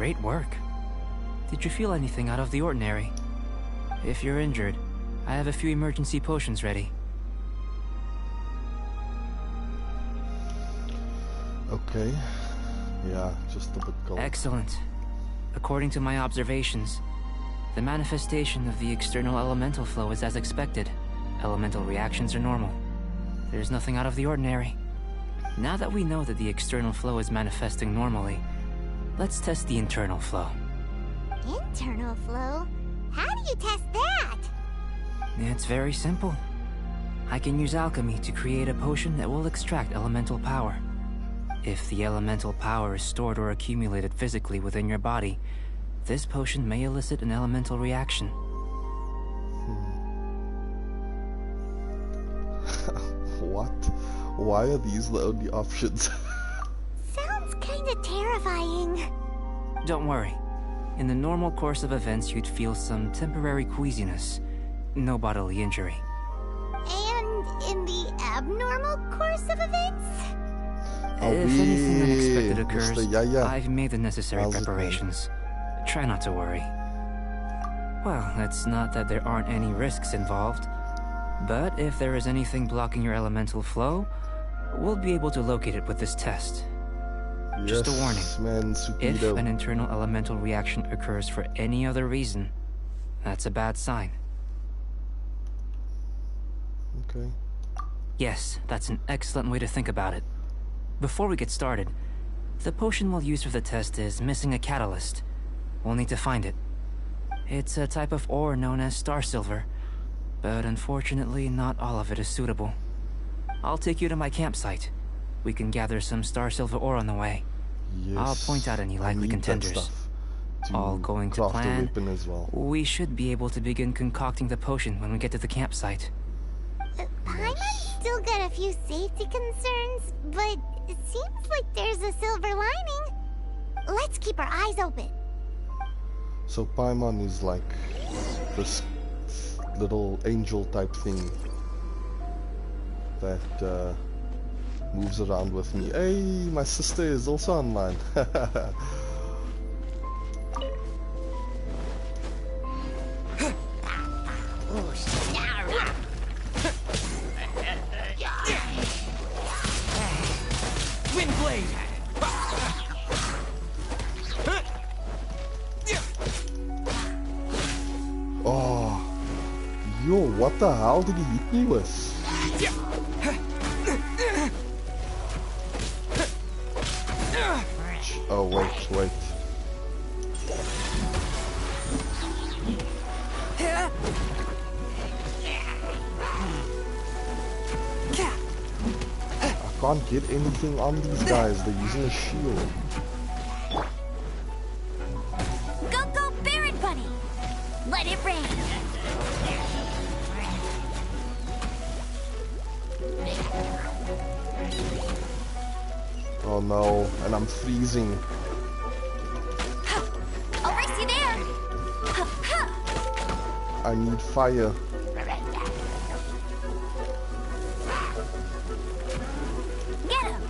Great work. Did you feel anything out of the ordinary? If you're injured, I have a few emergency potions ready. Okay. Yeah, just a bit cold. Excellent. According to my observations, the manifestation of the external elemental flow is as expected. Elemental reactions are normal. There's nothing out of the ordinary. Now that we know that the external flow is manifesting normally, let's test the internal flow. Internal flow? How do you test that? It's very simple. I can use alchemy to create a potion that will extract elemental power. If the elemental power is stored or accumulated physically within your body, this potion may elicit an elemental reaction. What? Why are these the only options? Sounds kinda terrifying. Don't worry. In the normal course of events, you'd feel some temporary queasiness. No bodily injury. And in the abnormal course of events? If anything unexpected occurs, Yaya. I've made the necessary How's it preparations. Try not to worry. Well, it's not that there aren't any risks involved. But if there is anything blocking your elemental flow, we'll be able to locate it with this test. Yes, Just a warning. Man, If Sukido. an internal elemental reaction occurs for any other reason, that's a bad sign. Okay. Yes, that's an excellent way to think about it. Before we get started, the potion we'll use for the test is missing a catalyst. We'll need to find it. It's a type of ore known as star silver, but unfortunately not all of it is suitable. I'll take you to my campsite. We can gather some star silver ore on the way. Yes. I'll point out any I likely need that contenders. stuff to All going to craft a plan. weapon as well. We should be able to begin concocting the potion when we get to the campsite. Paimon's still got a few safety concerns, but it seems like there's a silver lining. Let's keep our eyes open. So Paimon is like this little angel type thing that moves around with me. Hey, my sister is also online. Windblade! Oh, yo, what the hell did he hit me with? Oh, wait. I can't get anything on these guys. They're using a shield. Go, Barret Bunny! Let it rain! Oh no, and I'm freezing. I'll race you there! I need fire. Get him!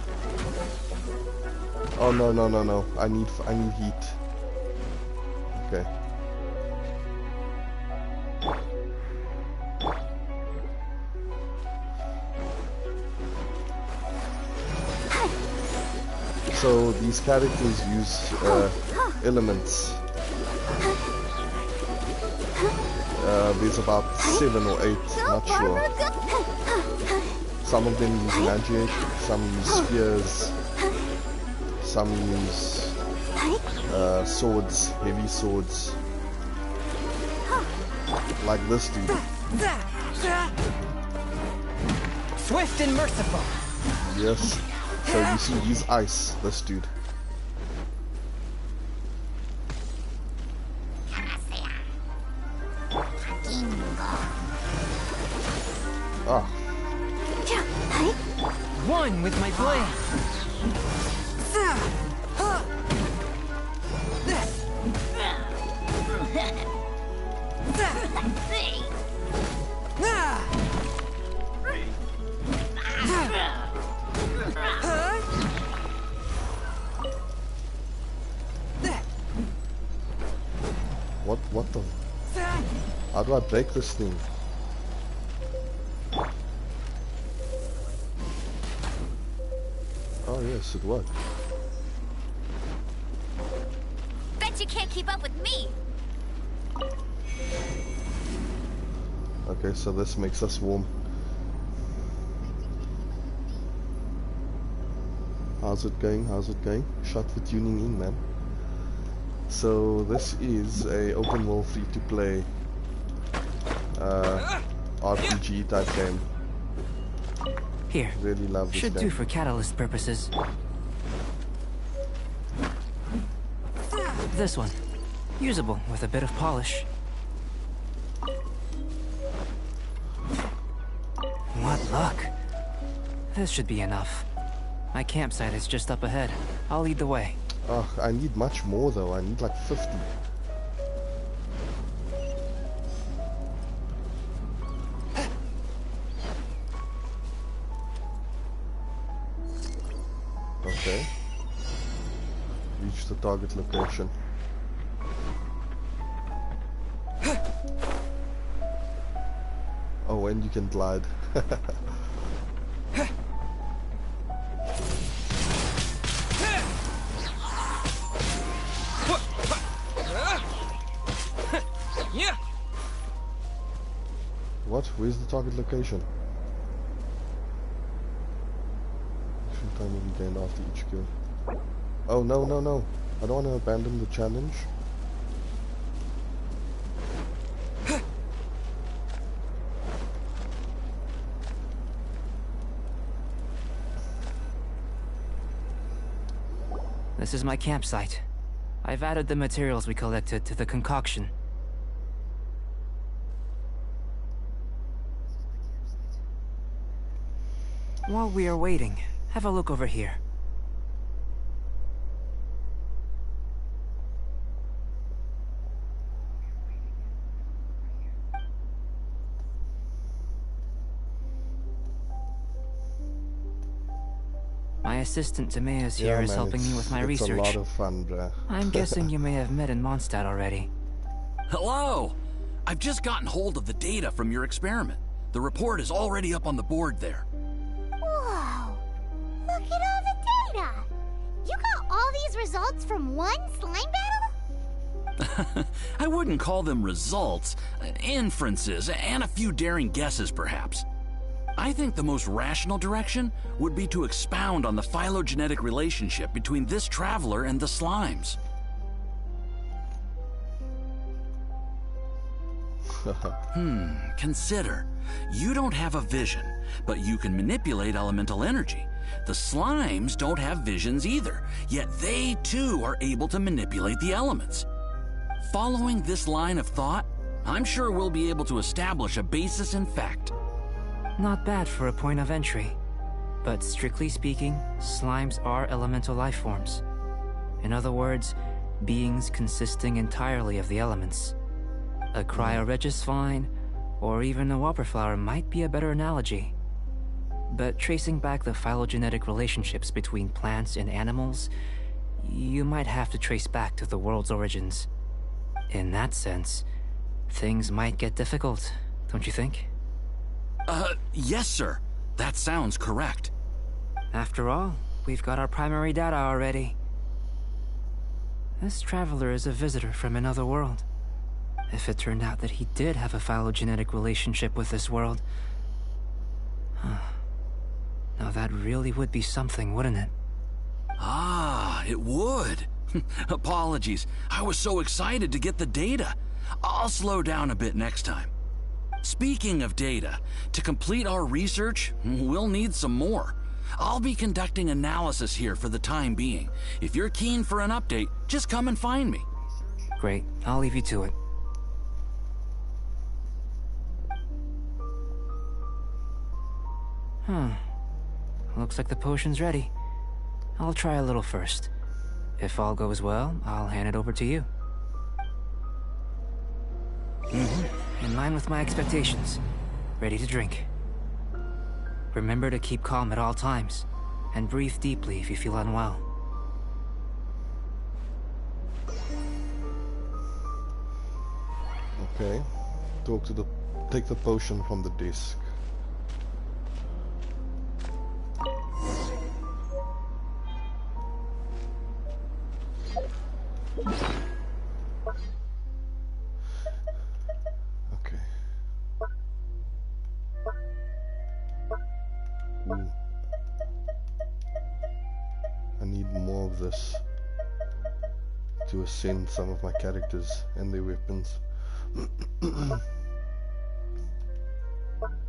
Oh no. I need heat. Okay. So these characters use elements. There's about 7 or 8, not sure. Some of them use magic, some use spears, some use swords, heavy swords. Like this dude. Swift and merciful! Yes. So you see, he's ice, this dude. Ah. One with my blade! What the? How do I break this thing? Oh yes, it worked. Bet you can't keep up with me. Okay, so this makes us warm. How's it going? How's it going? Shout for tuning in, man. So this is a open world free to play RPG type game. Here. Really love this Should game. do for catalyst purposes. This one. Usable with a bit of polish. What luck. This should be enough. My campsite is just up ahead. I'll lead the way. Oh, I need much more though. I need like 50. Okay. Reach the target location. Oh, and you can glide. What? Where's the target location? Action time will be gained after each kill. Oh no no no! I don't want to abandon the challenge. This is my campsite. I've added the materials we collected to the concoction. While we are waiting, have a look over here. My assistant Timaeus here is helping me with my research. It's a lot of fun, bruh. I'm guessing you may have met in Mondstadt already. Hello! I've just gotten hold of the data from your experiment. The report is already up on the board there. Whoa! Look at all the data! You got all these results from one slime battle? I wouldn't call them results, inferences, and a few daring guesses perhaps. I think the most rational direction would be to expound on the phylogenetic relationship between this traveler and the slimes. Consider. You don't have a vision, but you can manipulate elemental energy. The slimes don't have visions either, yet they too are able to manipulate the elements. Following this line of thought, I'm sure we'll be able to establish a basis in fact. Not bad for a point of entry. But strictly speaking, slimes are elemental life forms. In other words, beings consisting entirely of the elements. A cryoregisvine, or even a wildflower might be a better analogy. But tracing back the phylogenetic relationships between plants and animals, you might have to trace back to the world's origins. In that sense, things might get difficult, don't you think? Yes, sir. That sounds correct. After all, we've got our primary data already. This traveler is a visitor from another world. If it turned out that he did have a phylogenetic relationship with this world... Now that really would be something, wouldn't it? Ah, it would. Apologies. I was so excited to get the data. I'll slow down a bit next time. Speaking of data, to complete our research, we'll need some more. I'll be conducting analysis here for the time being. If you're keen for an update, just come and find me. Great. I'll leave you to it. Looks like the potion's ready. I'll try a little first. If all goes well, I'll hand it over to you. In line with my expectations. Ready to drink. Remember to keep calm at all times, and breathe deeply if you feel unwell. Okay. Take the potion from the desk. Okay. Ooh. I need more of this to ascend some of my characters and their weapons.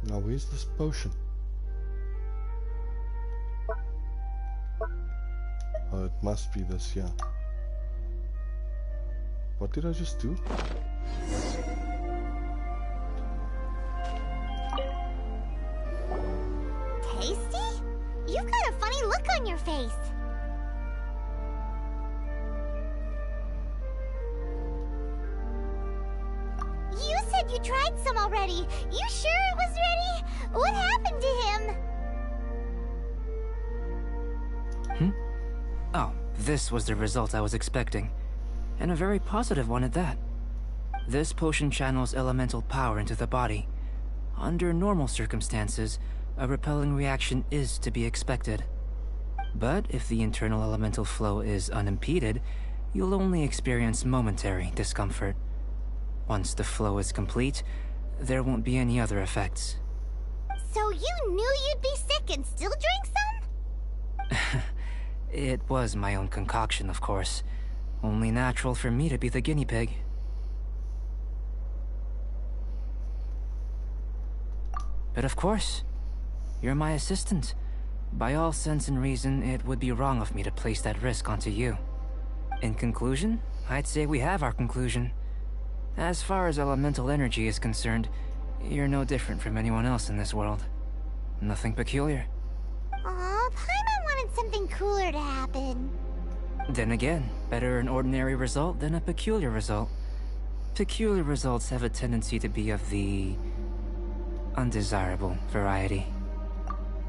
Now where's this potion? Oh, it must be this, yeah. What did I just do? Tasty? You've got a funny look on your face. You said you tried some already. You sure it was ready? What happened to him? Oh, this was the result I was expecting. And a very positive one at that. This potion channels elemental power into the body. Under normal circumstances, a repelling reaction is to be expected. But if the internal elemental flow is unimpeded, you'll only experience momentary discomfort. Once the flow is complete, there won't be any other effects. So you knew you'd be sick and still drank some? It was my own concoction, of course. Only natural for me to be the guinea pig. But of course, you're my assistant. By all sense and reason, it would be wrong of me to place that risk onto you. In conclusion, I'd say we have our conclusion. As far as elemental energy is concerned, you're no different from anyone else in this world. Nothing peculiar. Aw, Paimon wanted something cooler to happen. Then again, better an ordinary result than a peculiar result. Peculiar results have a tendency to be of the undesirable variety.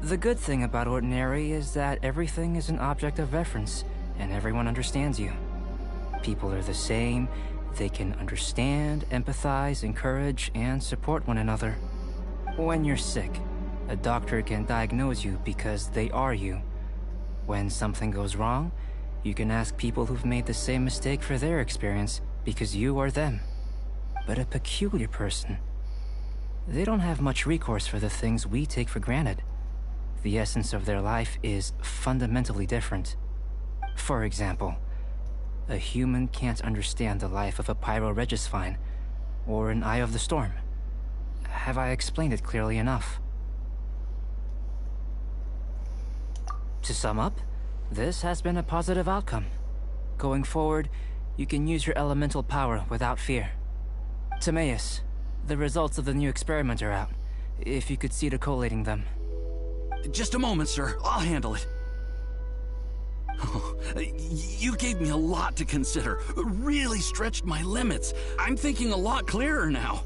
The good thing about ordinary is that everything is an object of reference, and everyone understands you. People are the same. They can understand, empathize, encourage, and support one another. When you're sick, a doctor can diagnose you because they are you. When something goes wrong, you can ask people who've made the same mistake for their experience because you are them. But a peculiar person, they don't have much recourse for the things we take for granted. The essence of their life is fundamentally different. For example, a human can't understand the life of a pyroregisvine or an Eye of the Storm. Have I explained it clearly enough? To sum up, this has been a positive outcome. Going forward, you can use your elemental power without fear. Timaeus, the results of the new experiment are out. If you could see to collating them. Just a moment, sir. I'll handle it. You gave me a lot to consider. Really stretched my limits. I'm thinking a lot clearer now.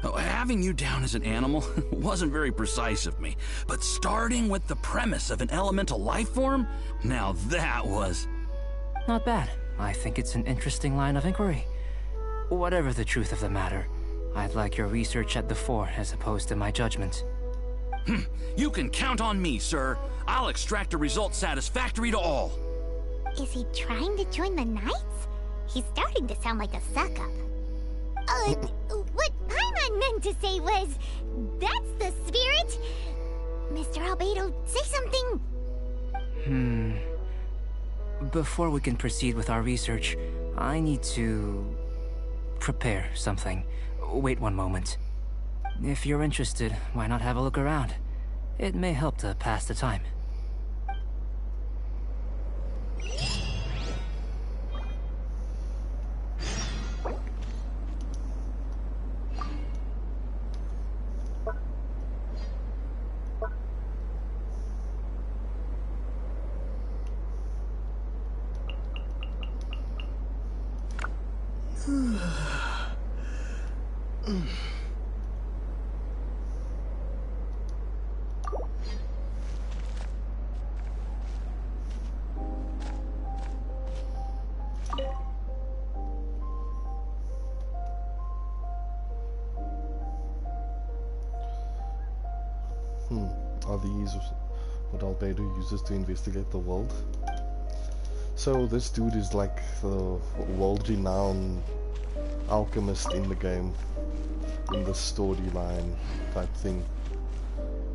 Having you down as an animal wasn't very precise of me, but starting with the premise of an elemental life form, now that was... Not bad. I think it's an interesting line of inquiry. Whatever the truth of the matter, I'd like your research at the fore as opposed to my judgment. You can count on me, sir. I'll extract a result satisfactory to all. Is he trying to join the Knights? He's starting to sound like a suck-up. What Paimon meant to say was, that's the spirit. Mr. Albedo, say something. Before we can proceed with our research, I need to prepare something. Wait one moment. If you're interested, why not have a look around? It may help to pass the time. are these what Albedo uses to investigate the world. So this dude is like the world-renowned alchemist in the game, in the storyline type thing.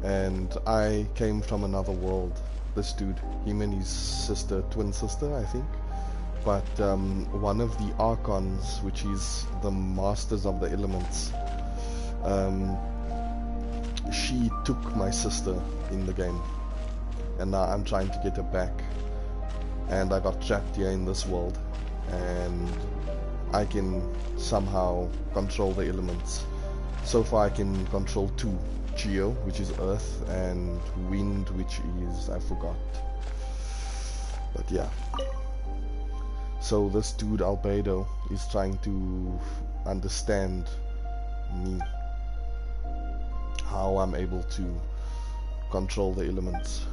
And I came from another world. This dude, him and his sister, twin sister, I think. But one of the Archons, which is the Masters of the Elements, she took my sister in the game. And now I'm trying to get her back. And I got trapped here in this world. And I can somehow control the elements. So far I can control 2. Geo, which is earth, and wind, which is, I forgot. But yeah. So this dude Albedo is trying to understand me, how I'm able to control the elements.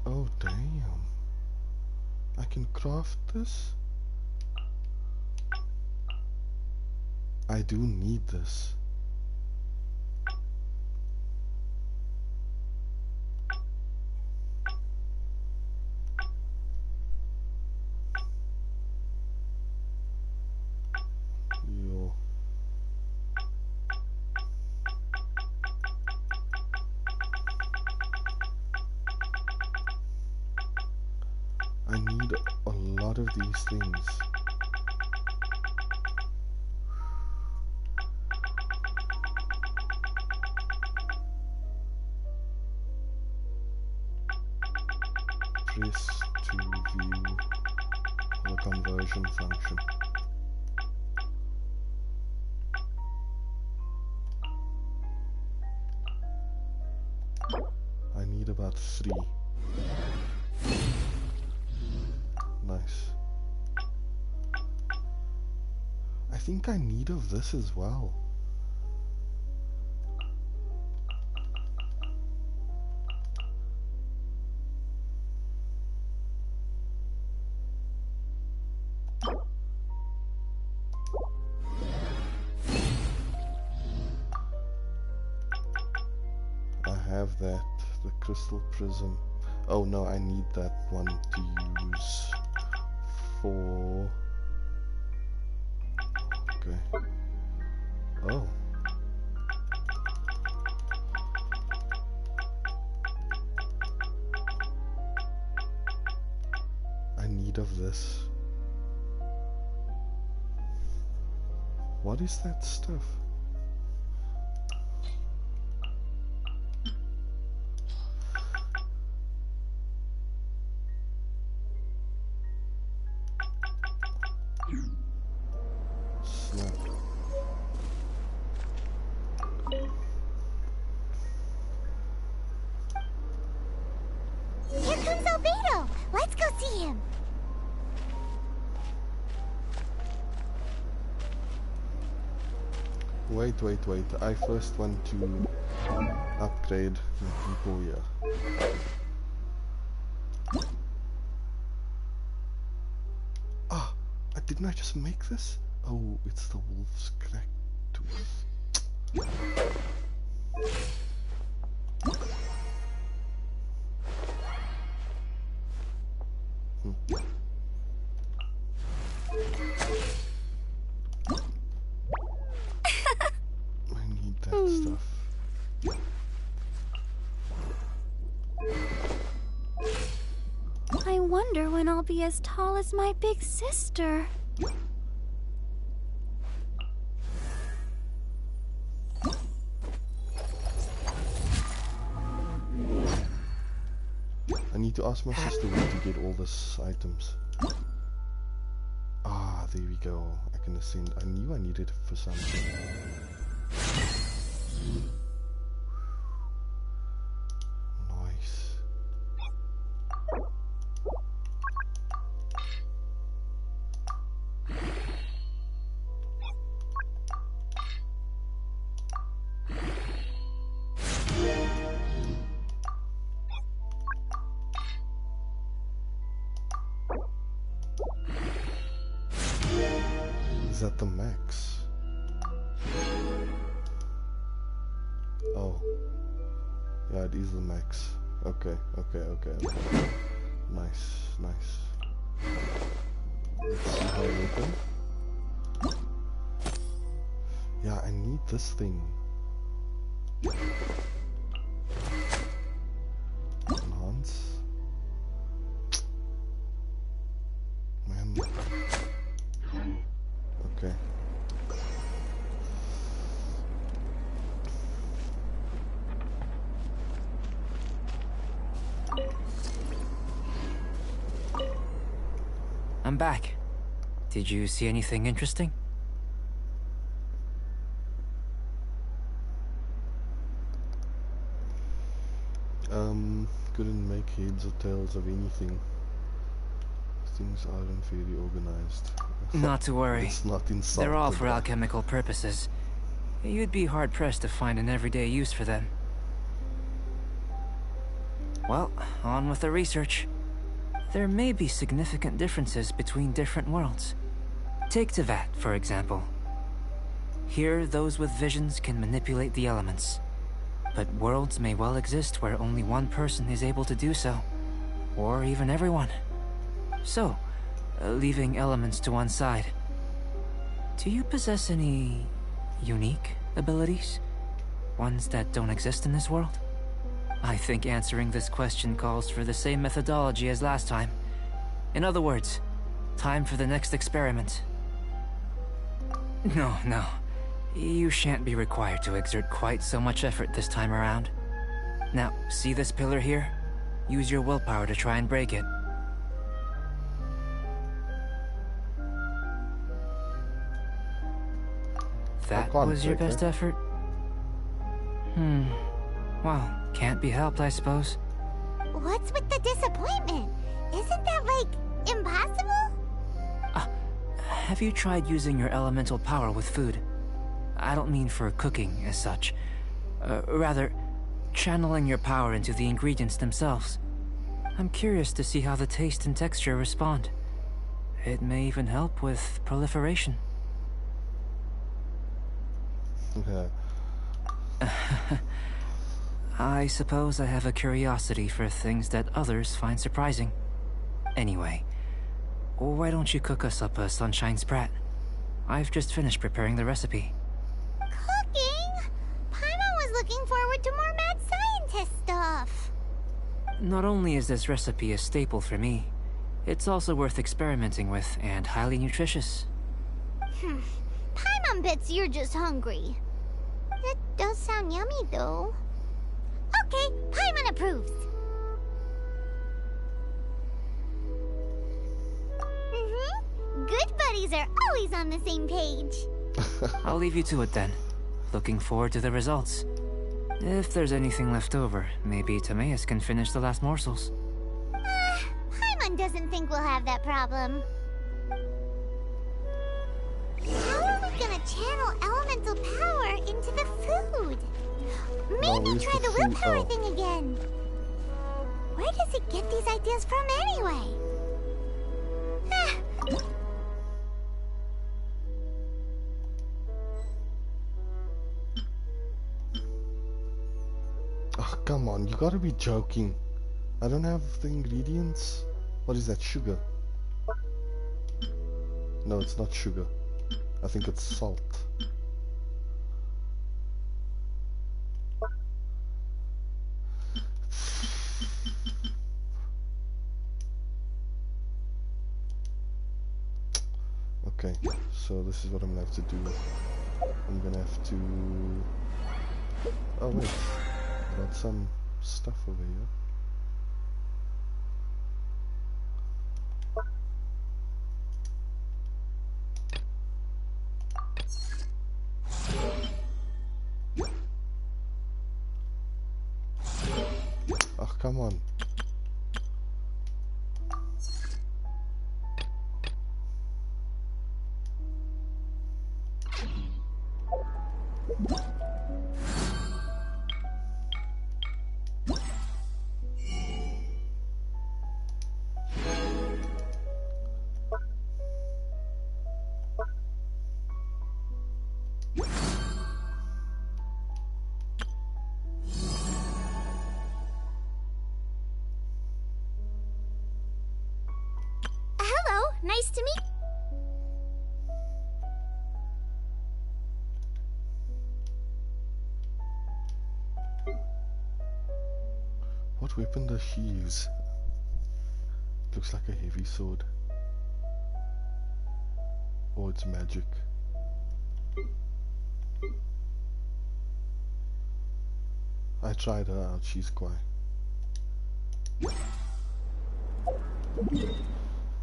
Oh damn, I can craft this? I do need this. Yo. I need a lot of these things. Press to view the conversion function. I need about 3. Nice. I think I need of this as well. I have that, the crystal prism. Oh no, I need that one to use for... Okay. Oh. I need of this. What is that stuff? Snap. Here comes Albedo. Let's go see him. Wait. I first want to upgrade the people here. Ah, didn't I just make this? Oh, it's the wolf's cracked tooth. I need that stuff. I wonder when I'll be as tall as my big sister. I need to ask my sister where to get all these items. Ah, there we go. I can ascend. I knew I needed it for something. Nice. Is that the max? Oh. Yeah, it is the max. Okay. Nice. Let's see how we open. Yeah, I need this thing. Enhance. Man. Okay. I'm back. Did you see anything interesting? Couldn't make heads or tails of anything. Things aren't very organized. Not to worry. It's not insulting. They're all for alchemical purposes. You'd be hard-pressed to find an everyday use for them. Well, on with the research. There may be significant differences between different worlds. Take Tevat, for example. Here, those with visions can manipulate the elements. But worlds may well exist where only one person is able to do so. Or even everyone. So, leaving elements to one side. Do you possess any unique abilities? Ones that don't exist in this world? I think answering this question calls for the same methodology as last time. In other words, time for the next experiment. No. You shan't be required to exert quite so much effort this time around. Now, see this pillar here? Use your willpower to try and break it. That was your best effort? Well, can't be helped, I suppose. What's with the disappointment? Isn't that, like, impossible? Have you tried using your elemental power with food? I don't mean for cooking as such. Rather, channeling your power into the ingredients themselves. I'm curious to see how the taste and texture respond. It may even help with proliferation. I suppose I have a curiosity for things that others find surprising. Anyway, why don't you cook us up a sunshine sprat? I've just finished preparing the recipe. Cooking? Paimon was looking forward to more mad scientist stuff. Not only is this recipe a staple for me, it's also worth experimenting with and highly nutritious. Paimon bets you're just hungry. It does sound yummy, though. Okay, Paimon approves. Good buddies are always on the same page. I'll leave you to it then. Looking forward to the results. If there's anything left over, maybe Timaeus can finish the last morsels. Paimon doesn't think we'll have that problem. How are we gonna channel elemental power into the food? Maybe try the willpower thing again. Where does it get these ideas from anyway? Oh, come on, you gotta be joking. I don't have the ingredients. What is that, sugar? No, it's not sugar. I think it's salt. Okay, so this is what I'm gonna have to do. I'm gonna have to... Oh wait, I got some stuff over here. Oh, come on. Nice to meet. What weapon does she use? Looks like a heavy sword. Or it's magic. I tried her out, she's quiet.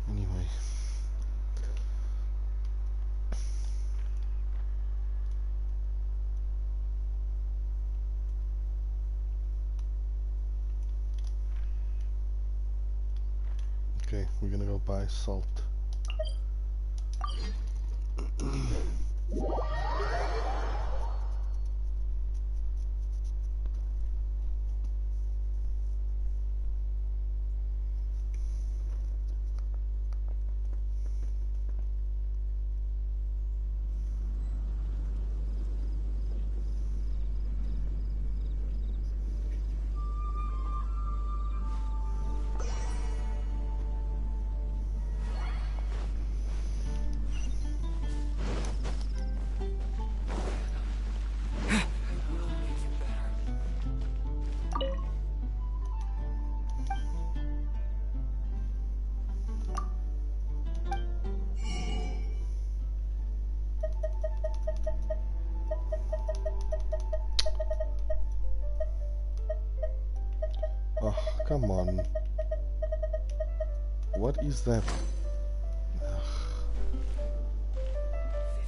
Anyway. Okay, we're gonna go buy salt. Oh, come on. What is that? Ugh.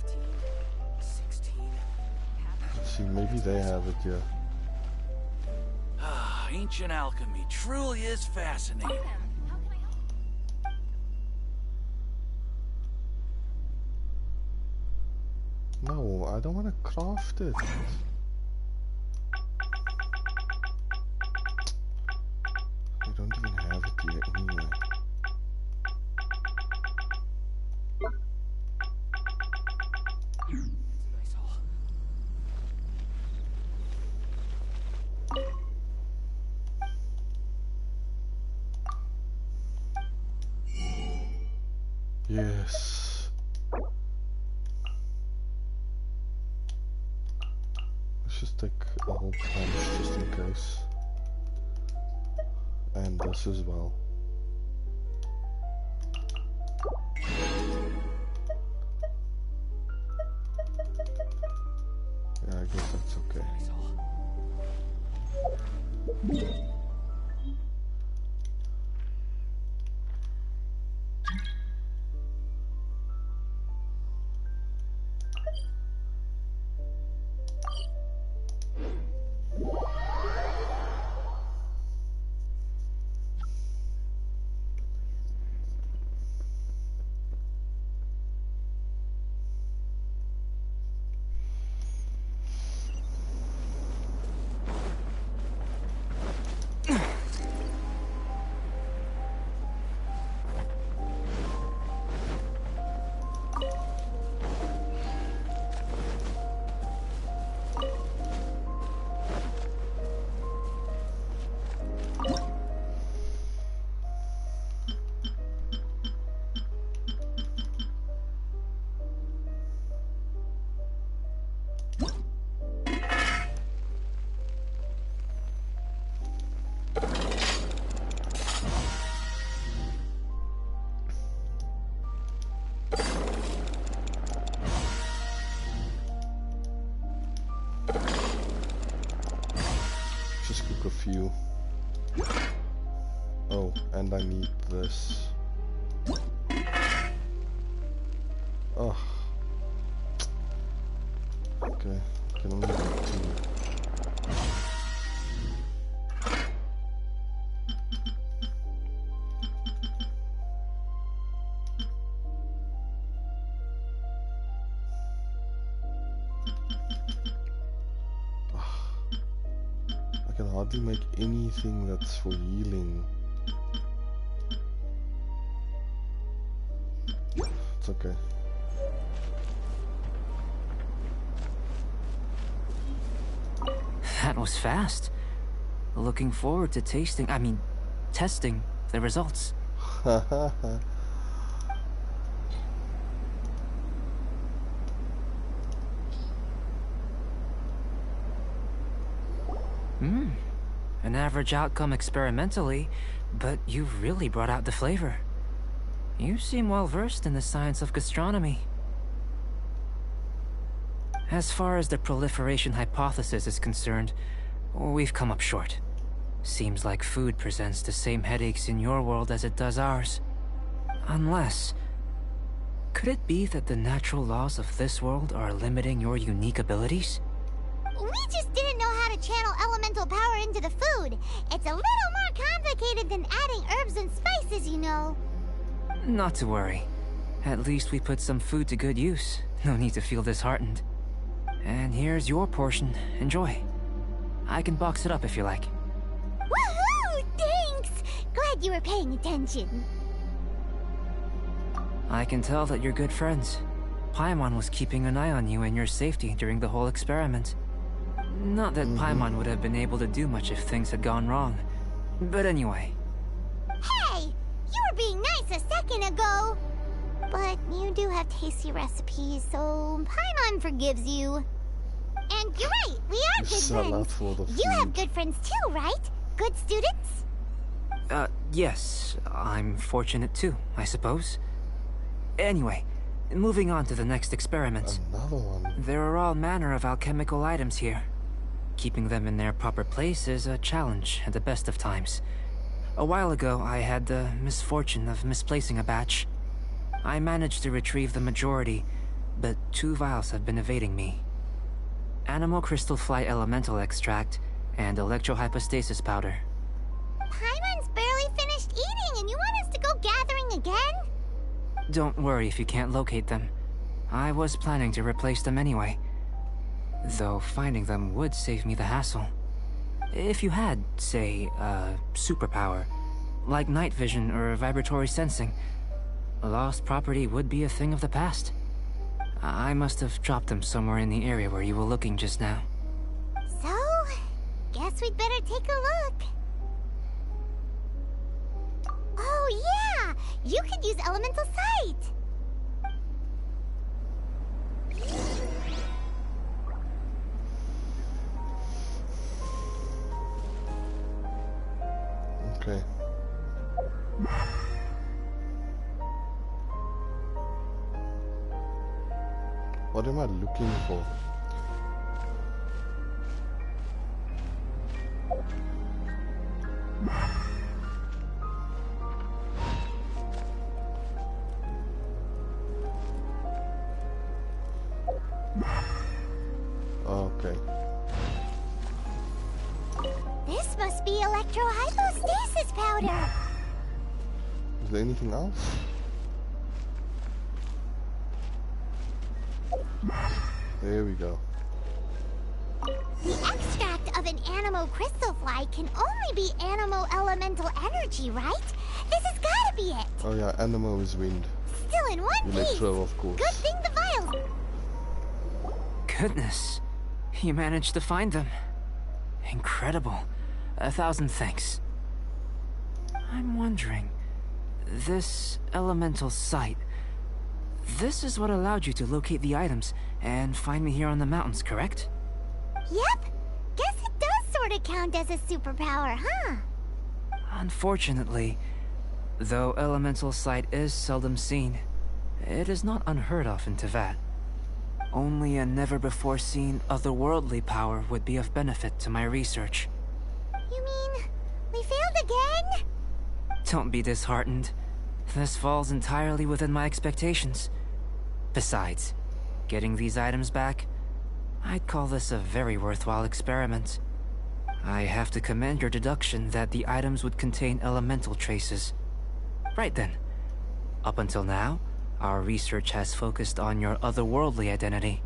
15, 16. Let's see, maybe they have it here. Ah, ancient alchemy truly is fascinating. No, I don't want to craft it. I don't even have it yet anyway. Nice haul. Yes. Let's just take a whole bunch just in case. And this as well. Yeah, I guess that's okay. Nice haul. Just cook a few. Oh, and I need this. Oh. Okay, can only make 2. I can hardly make anything that's for healing. It's okay. That was fast. Looking forward to testing the results. An average outcome experimentally, but you've really brought out the flavor. You seem well versed in the science of gastronomy. As far as the proliferation hypothesis is concerned, we've come up short. Seems like food presents the same headaches in your world as it does ours. Unless... could it be that the natural laws of this world are limiting your unique abilities? We just didn't know how to channel elemental power into the food. It's a little more complicated than adding herbs and spices, you know. Not to worry. At least we put some food to good use. No need to feel disheartened. And here's your portion. Enjoy. I can box it up if you like. Woohoo! Thanks! Glad you were paying attention. I can tell that you're good friends. Paimon was keeping an eye on you and your safety during the whole experiment. Not that Paimon would have been able to do much if things had gone wrong. But anyway. Hey! You were being nice a second ago! But you do have tasty recipes, so Paimon forgives you. And you're right, we are good friends. You have good friends too, right? Good students? Yes. I'm fortunate too, I suppose. Anyway, moving on to the next experiment. Another one. There are all manner of alchemical items here. Keeping them in their proper place is a challenge at the best of times. A while ago, I had the misfortune of misplacing a batch. I managed to retrieve the majority, but 2 vials have been evading me. Animal crystal fly elemental extract and electrohypostasis powder. Paimon's barely finished eating and you want us to go gathering again? Don't worry if you can't locate them. I was planning to replace them anyway. Though finding them would save me the hassle. If you had, say, superpower, like night vision or vibratory sensing, lost property would be a thing of the past. I must have dropped them somewhere in the area where you were looking just now. So, guess we'd better take a look. Oh yeah! You could use elemental sight! Okay. What am I looking for? Okay. This must be electrohypostasis powder! Is there anything else? There we go. The extract of an animo crystal fly can only be animo elemental energy, right? This has gotta be it! Oh yeah, animo is wind. Still in one piece! Electro, of course. Good thing the vials... Goodness. You managed to find them. Incredible. 1,000 thanks. I'm wondering... this elemental sight... this is what allowed you to locate the items and find me here on the mountains, correct? Yep! Guess it does sorta count as a superpower, huh? Unfortunately, though elemental sight is seldom seen, it is not unheard of in Teyvat. Only a never-before-seen otherworldly power would be of benefit to my research. You mean, we failed again? Don't be disheartened. This falls entirely within my expectations. Besides, getting these items back, I'd call this a very worthwhile experiment. I have to commend your deduction that the items would contain elemental traces. Right then. Up until now, our research has focused on your otherworldly identity.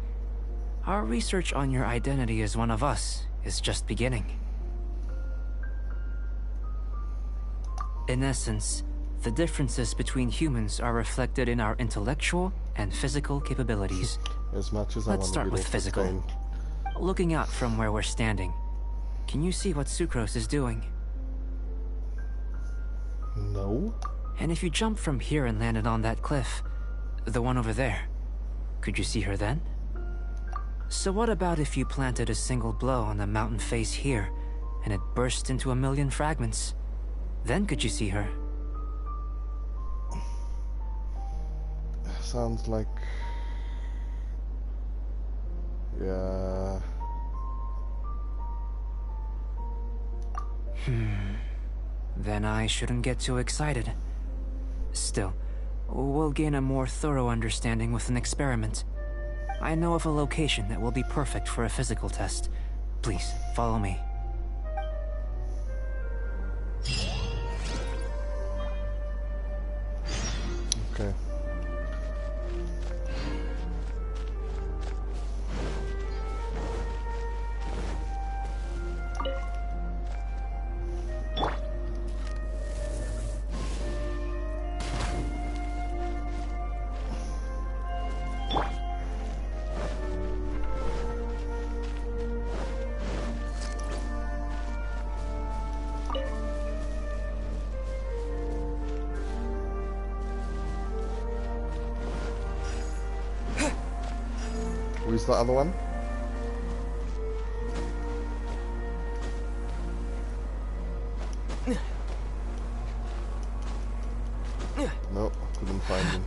Our research on your identity as one of us is just beginning. In essence, the differences between humans are reflected in our intellectual and physical capabilities. As much as Let's start with physical. Looking out from where we're standing, can you see what Sucrose is doing? No. And if you jump from here and landed on that cliff, the one over there, could you see her then? So what about if you planted a single blow on the mountain face here, and it burst into a million fragments. Then could you see her? Sounds like... yeah... Then I shouldn't get too excited. Still, we'll gain a more thorough understanding with an experiment. I know of a location that will be perfect for a physical test. Please, follow me. Okay. Where's the other one? No, couldn't find him.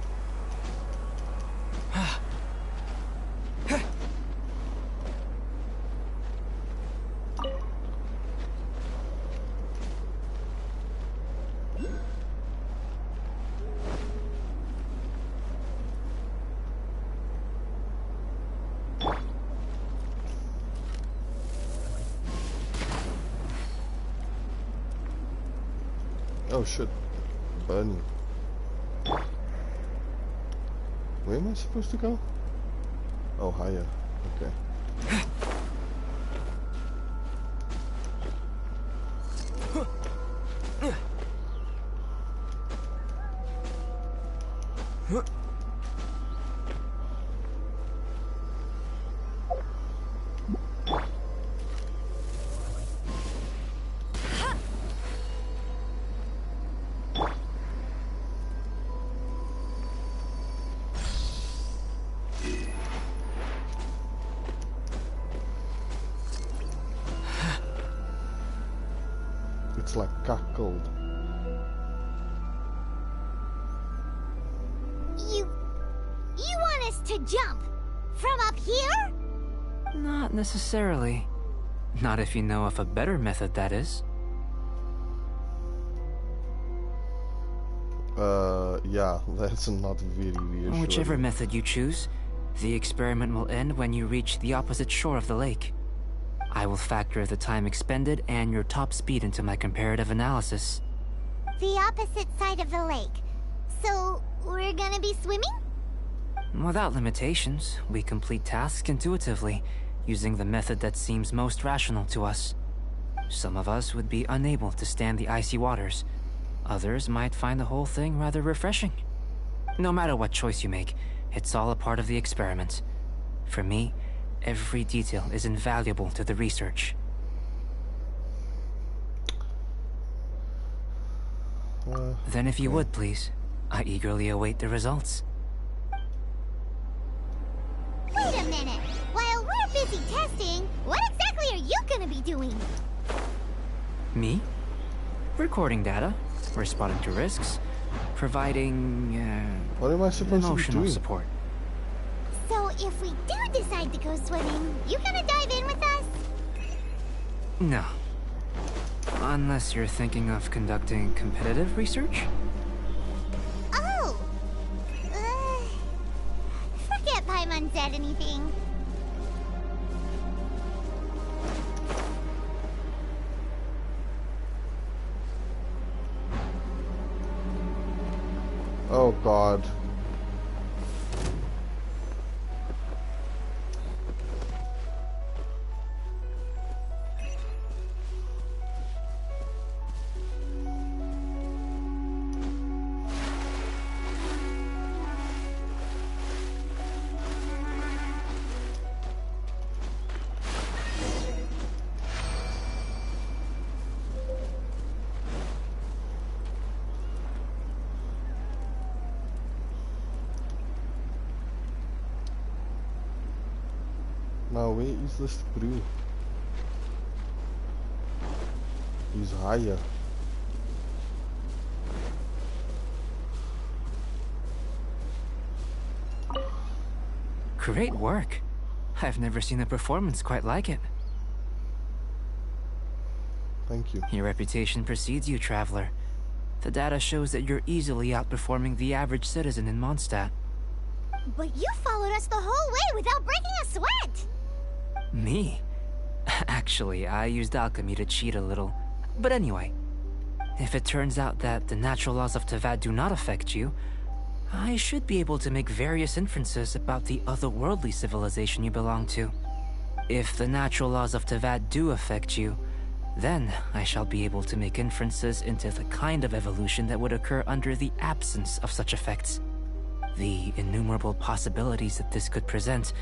Oh shit, burning. Where am I supposed to go? Oh, higher. Okay. It's like cold. You want us to jump from up here? Not necessarily. Not if you know of a better method, that is. Yeah, that's not very reassuring. Whichever method you choose, the experiment will end when you reach the opposite shore of the lake. I will factor the time expended and your top speed into my comparative analysis. The opposite side of the lake. So, we're gonna be swimming? Without limitations, we complete tasks intuitively, using the method that seems most rational to us. Some of us would be unable to stand the icy waters. Others might find the whole thing rather refreshing. No matter what choice you make, it's all a part of the experiment. For me, every detail is invaluable to the research. Then if you would, please, I eagerly await the results. Wait a minute! While we're busy testing, what exactly are you gonna be doing? Me? Recording data, responding to risks, providing, what am I supposed to be emotional doing? support. So if we do decide to go swimming, you gonna dive in with us? No. Unless you're thinking of conducting competitive research? Oh! Forget Paimon said anything. Oh god. Now where is the sprue? He's higher. Great work. I've never seen a performance quite like it. Thank you. Your reputation precedes you, Traveler. The data shows that you're easily outperforming the average citizen in Mondstadt. But you followed us the whole way without breaking a sweat! Me? Actually, I used alchemy to cheat a little. But anyway, if it turns out that the natural laws of Teyvat do not affect you, I should be able to make various inferences about the otherworldly civilization you belong to. If the natural laws of Teyvat do affect you, then I shall be able to make inferences into the kind of evolution that would occur under the absence of such effects. The innumerable possibilities that this could present,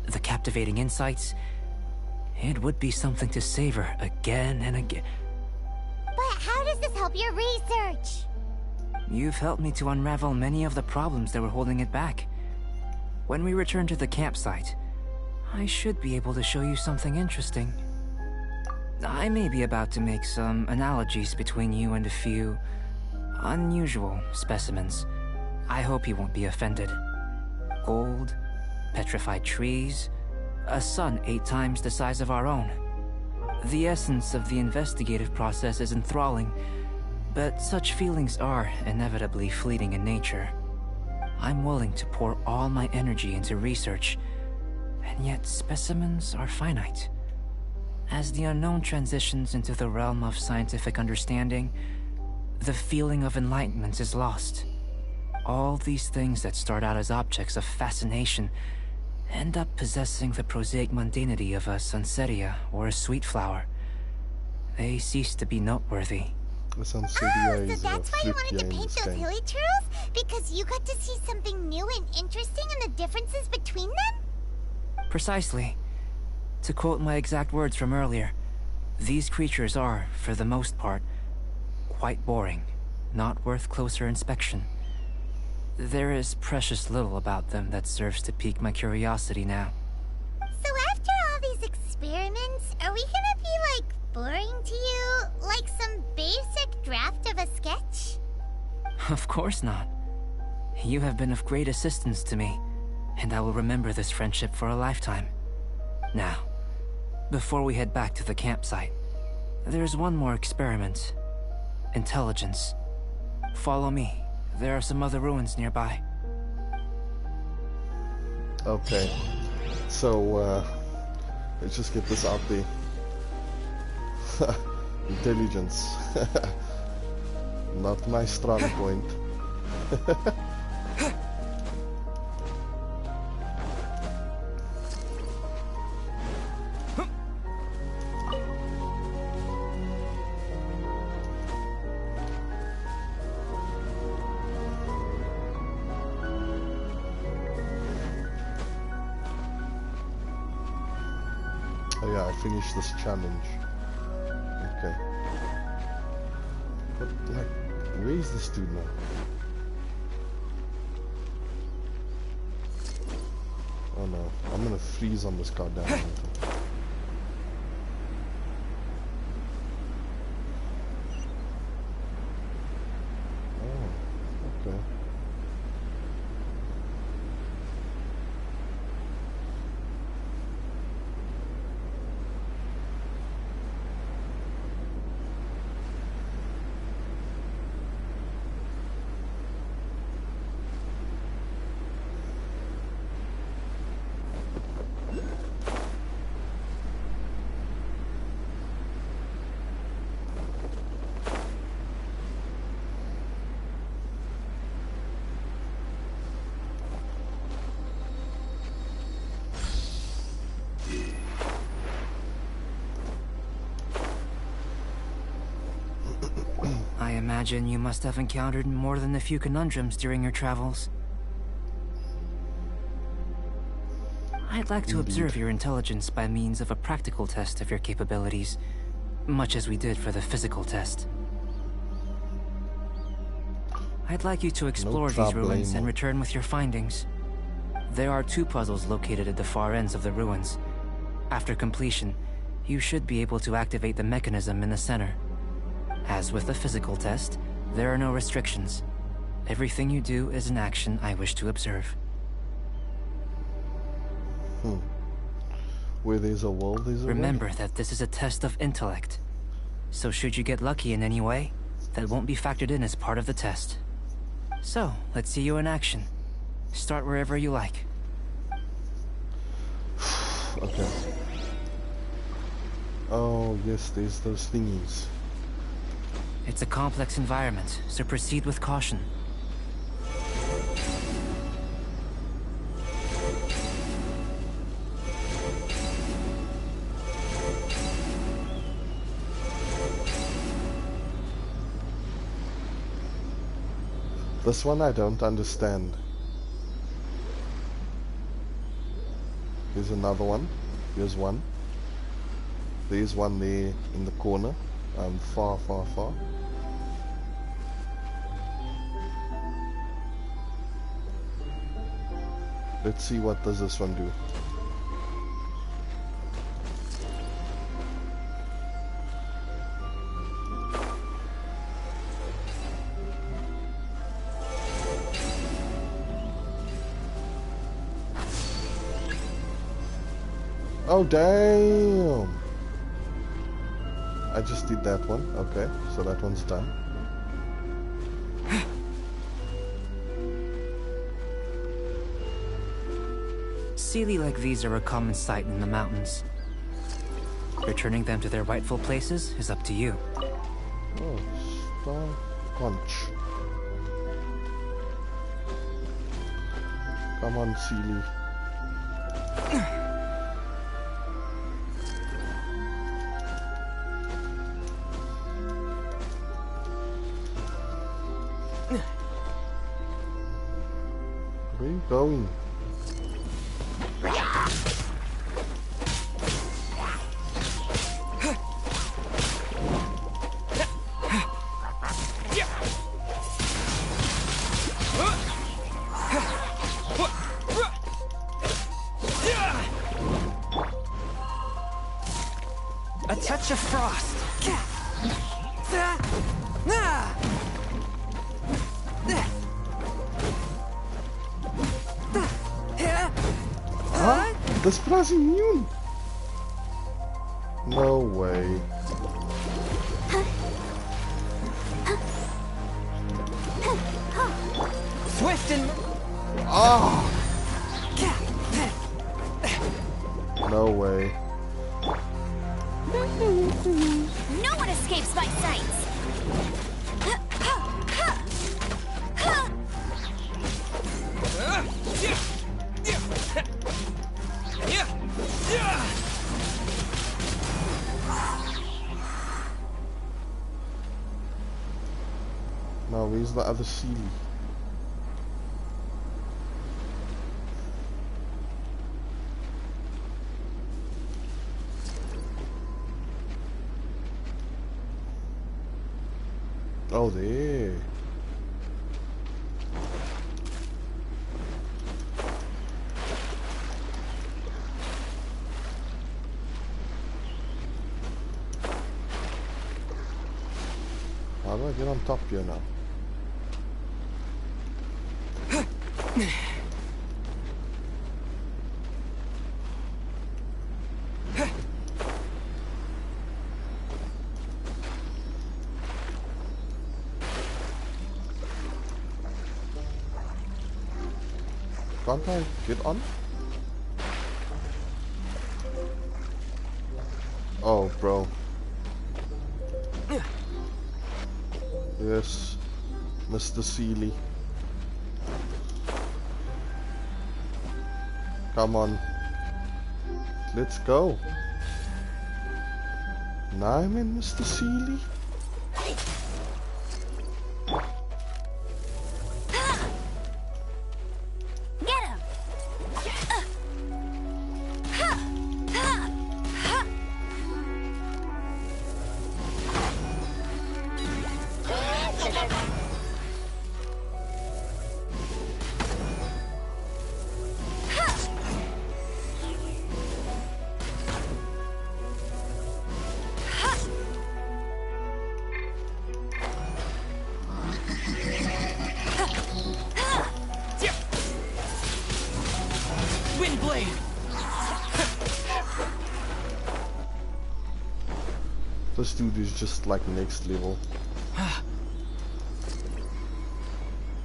the captivating insights, it would be something to savor again and again. But how does this help your research? You've helped me to unravel many of the problems that were holding it back. When we return to the campsite, I should be able to show you something interesting. I may be about to make some analogies between you and a few unusual specimens. I hope you won't be offended. Gold, petrified trees, a sun 8 times the size of our own. The essence of the investigative process is enthralling, but such feelings are inevitably fleeting in nature. I'm willing to pour all my energy into research, and yet specimens are finite. As the unknown transitions into the realm of scientific understanding, the feeling of enlightenment is lost. All these things that start out as objects of fascination end up possessing the prosaic mundanity of a sunsetia or a sweet flower. They cease to be noteworthy. So that's why you wanted to paint those hilly churros? Because you got to see something new and interesting in the differences between them? Precisely. To quote my exact words from earlier, these creatures are, for the most part, quite boring, not worth closer inspection. There is precious little about them that serves to pique my curiosity now. So after all these experiments, are we gonna be, like, boring to you? Like some basic draft of a sketch? Of course not. You have been of great assistance to me, and I will remember this friendship for a lifetime. Now, before we head back to the campsite, there's one more experiment. Intelligence. Follow me. There are some other ruins nearby. Okay. So, let's just get this out there. Intelligence. Not my strong point. Oh yeah, I finished this challenge. Okay. But like, where is this dude now? Oh no, I'm gonna freeze on this goddamn mountain. Oh, okay. I imagine you must have encountered more than a few conundrums during your travels. I'd like to observe your intelligence by means of a practical test of your capabilities, much as we did for the physical test. I'd like you to explore these ruins and return with your findings. There are 2 puzzles located at the far ends of the ruins. After completion, you should be able to activate the mechanism in the center. As with a physical test, there are no restrictions. Everything you do is an action I wish to observe. Where there's a wall, there's a way. Remember that this is a test of intellect. So should you get lucky in any way, that won't be factored in as part of the test. So, let's see you in action. Start wherever you like. Okay. Oh, yes, there's those thingies. It's a complex environment, so proceed with caution. This one I don't understand. Here's another one. Here's one. There's one there in the corner. Far, far, far. Let's see what does this one do. Oh damn! I just did that one. Okay, so that one's done. Sealy like these are a common sight in the mountains. Returning them to their rightful places is up to you. Oh, star conch. Come on, Sealy. Where are you going? A touch of frost. Huh? This plus immune? No way. Swift and... Ah! No way. No one escapes my sights! Now where's the other Sealy? Oh, there. How do I get on top here now? Can't I get on? Oh, bro. Yes, Mr. Sealy. Come on. Let's go. Now I'm in, Mr. Sealy. this dude is just like next level.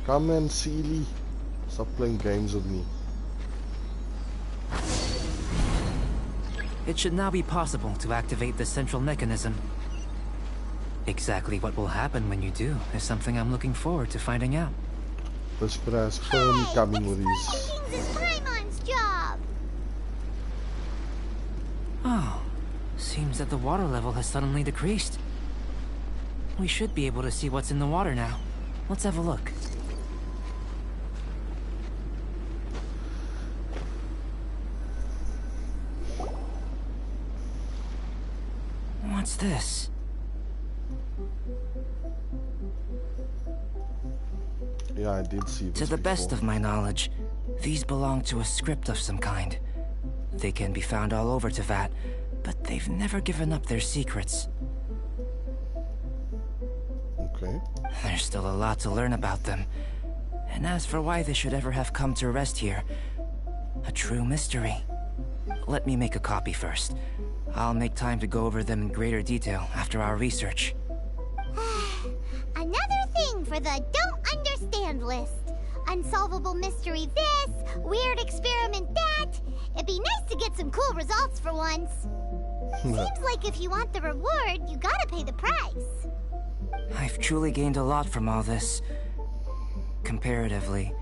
Come and Sealy. Stop playing games with me. It should now be possible to activate the central mechanism. Exactly what will happen when you do is something I'm looking forward to finding out. Whisper has firmly coming with his... Things is Paimon's job. Oh, seems that the water level has suddenly decreased. We should be able to see what's in the water now. Let's have a look. What's this? Yeah, I did see this To the best before. of my knowledge, these belong to a script of some kind. They can be found all over Teyvat, but they've never given up their secrets. Okay. There's still a lot to learn about them. And as for why they should ever have come to rest here, a true mystery. Let me make a copy first. I'll make time to go over them in greater detail after our research. Another thing for the don't understand list. Unsolvable mystery this, weird experiment that. It'd be nice to get some cool results for once. Seems like if you want the reward, you gotta pay the price. I've truly gained a lot from all this. Comparatively,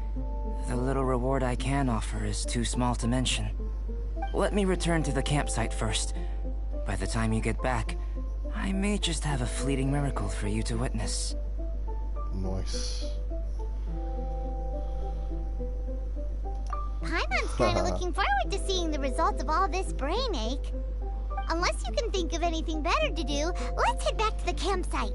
the little reward I can offer is too small to mention. Let me return to the campsite first. By the time you get back, I may just have a fleeting miracle for you to witness. Nice. Paimon's kinda looking forward to seeing the results of all this brain ache. Unless you can think of anything better to do, let's head back to the campsite.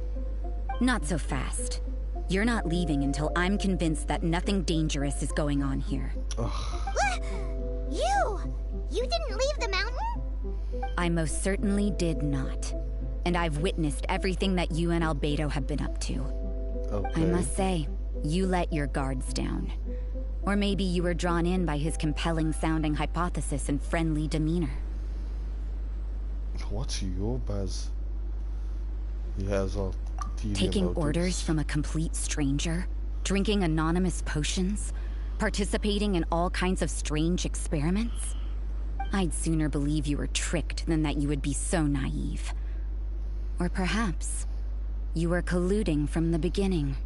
Not so fast. You're not leaving until I'm convinced that nothing dangerous is going on here. You didn't leave the mountain? I most certainly did not. And I've witnessed everything that you and Albedo have been up to. Okay. I must say, you let your guards down. Or maybe you were drawn in by his compelling-sounding hypothesis and friendly demeanor. What's your buzz? He has a Taking orders from a complete stranger, drinking anonymous potions, participating in all kinds of strange experiments. I'd sooner believe you were tricked than that you would be so naive. Or perhaps you were colluding from the beginning.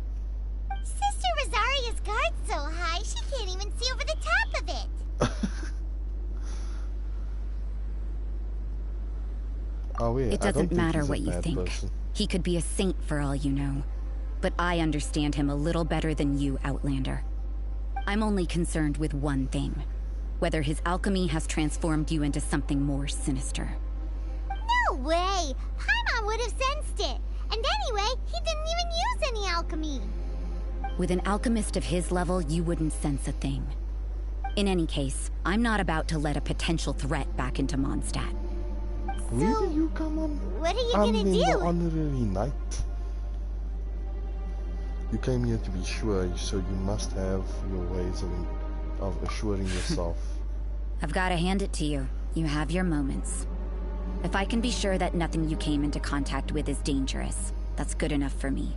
Sister Rosaria's guard's so high, she can't even see over the top of it. Oh, yeah. It doesn't matter what you think. He could be a saint for all you know. But I understand him a little better than you, Outlander. I'm only concerned with one thing. Whether his alchemy has transformed you into something more sinister. No way! Paimon would have sensed it. And anyway, he didn't even use any alchemy. With an alchemist of his level, you wouldn't sense a thing. In any case, I'm not about to let a potential threat back into Mondstadt. Really? You come on? What are you I'm gonna in do? the honorary knight. You came here to be sure, so you must have your ways of assuring yourself. I've got to hand it to you. You have your moments. If I can be sure that nothing you came into contact with is dangerous, that's good enough for me.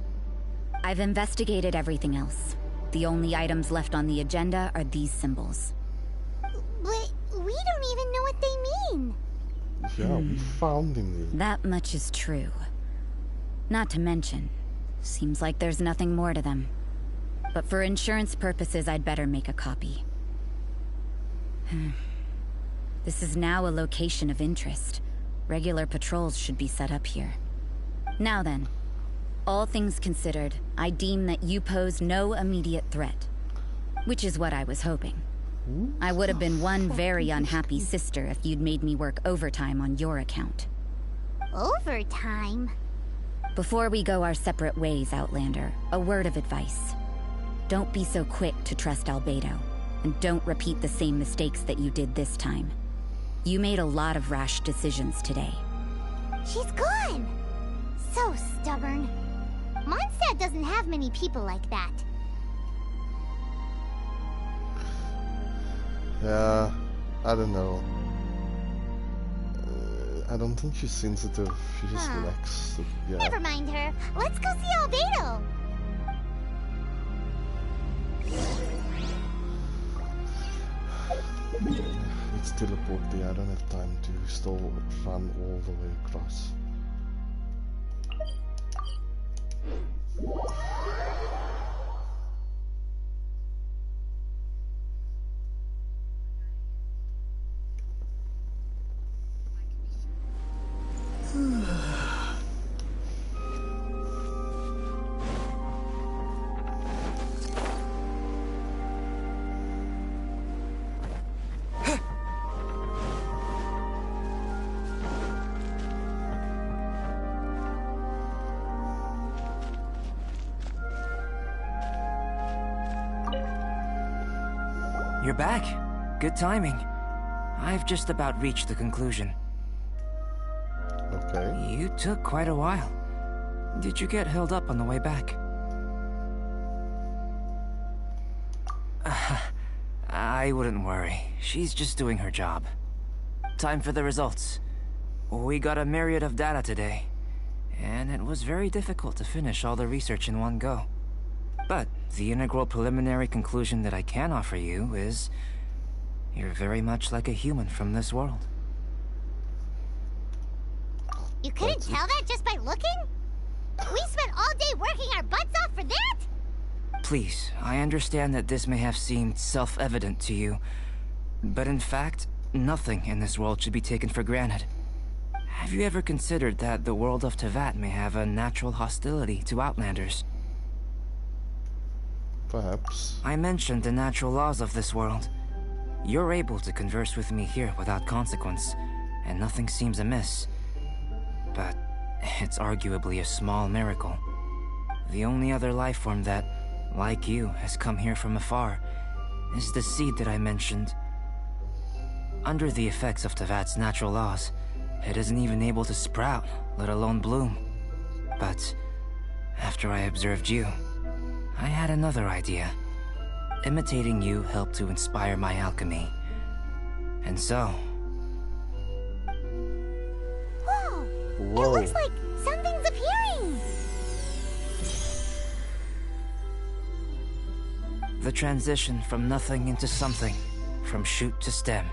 I've investigated everything else. The only items left on the agenda are these symbols. But we don't even know what they mean. Yeah, we found him there. That much is true. Not to mention, seems like there's nothing more to them. But for insurance purposes, I'd better make a copy. This is now a location of interest. Regular patrols should be set up here. Now then, all things considered, I deem that you pose no immediate threat. Which is what I was hoping. I would have been one very unhappy sister if you'd made me work overtime on your account. Overtime? Before we go our separate ways, Outlander, a word of advice. Don't be so quick to trust Albedo, and don't repeat the same mistakes that you did this time. You made a lot of rash decisions today. She's gone! So stubborn. Mondstadt doesn't have many people like that. Yeah, I don't know. I don't think she's sensitive. She just lacks. Yeah. Never mind her. Let's go see Albedo. Let's teleport there. I don't have time to still run all the way across. You're back. Good timing. I've just about reached the conclusion. Okay. You took quite a while. Did you get held up on the way back? I wouldn't worry. She's just doing her job. Time for the results. We got a myriad of data today, and it was very difficult to finish all the research in one go. But the integral preliminary conclusion that I can offer you is you're very much like a human from this world. You couldn't tell that just by looking? We spent all day working our butts off for that? Please, I understand that this may have seemed self-evident to you, but in fact, nothing in this world should be taken for granted. Have you ever considered that the world of Teyvat may have a natural hostility to Outlanders? Perhaps. I mentioned the natural laws of this world. You're able to converse with me here without consequence, and nothing seems amiss. But it's arguably a small miracle. The only other life form that, like you, has come here from afar is the seed that I mentioned. Under the effects of Teyvat's natural laws, it isn't even able to sprout, let alone bloom. But after I observed you, I had another idea. Imitating you helped to inspire my alchemy. And so... Whoa! Whoa. It looks like something's appearing! The transition from nothing into something, from shoot to stem,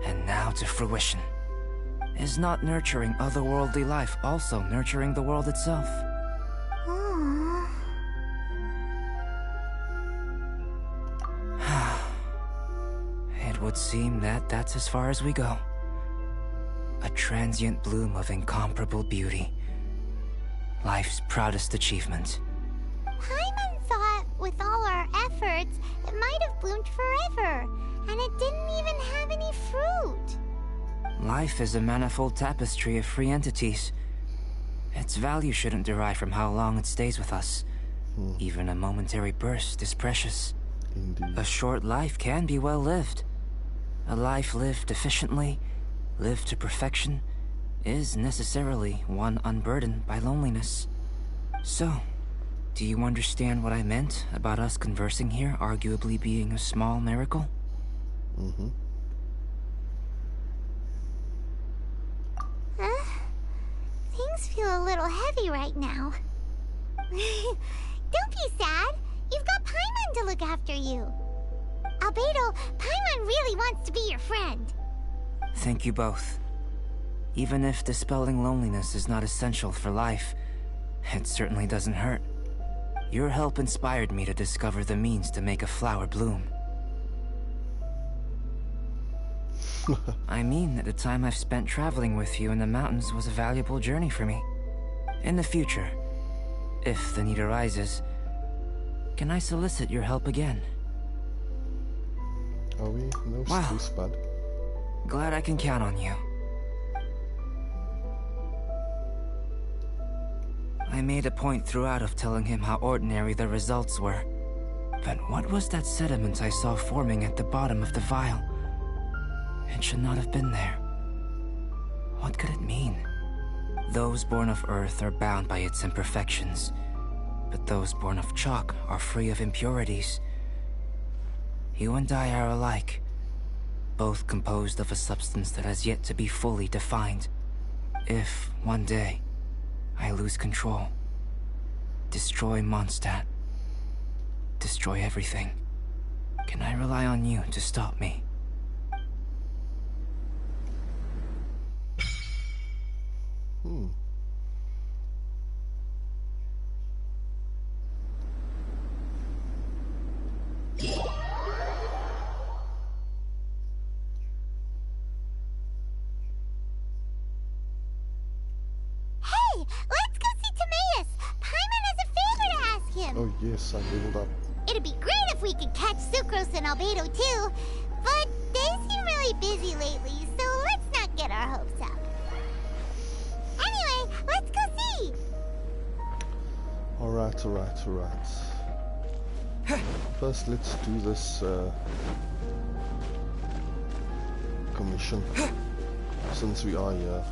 and now to fruition. Is not nurturing otherworldly life also nurturing the world itself? It would seem that that's as far as we go. A transient bloom of incomparable beauty. Life's proudest achievement. Paimon thought, with all our efforts, it might have bloomed forever, and it didn't even have any fruit. Life is a manifold tapestry of free entities. Its value shouldn't derive from how long it stays with us. Even a momentary burst is precious. Indeed. A short life can be well lived. A life lived efficiently, lived to perfection, is necessarily one unburdened by loneliness. So, do you understand what I meant about us conversing here arguably being a small miracle? Mm-hmm. Things feel a little heavy right now. Don't be sad. You've got Paimon to look after you. Albedo, Paimon really wants to be your friend. Thank you both. Even if dispelling loneliness is not essential for life, it certainly doesn't hurt. Your help inspired me to discover the means to make a flower bloom. I mean that the time I've spent traveling with you in the mountains was a valuable journey for me. In the future, if the need arises, can I solicit your help again? Are we? No stress, bud. Glad I can count on you. I made a point throughout of telling him how ordinary the results were. But what was that sediment I saw forming at the bottom of the vial? It should not have been there. What could it mean? Those born of Earth are bound by its imperfections, but those born of chalk are free of impurities. You and I are alike. both composed of a substance that has yet to be fully defined. If, one day, I lose control, destroy Mondstadt, destroy everything, can I rely on you to stop me? Let's go see Timaeus! Paimon has a favor to ask him! Oh yes, I leveled up. It'd be great if we could catch Sucrose and Albedo too, but they seem really busy lately, so let's not get our hopes up. Anyway, let's go see! Alright. First, let's do this commission, since we are here.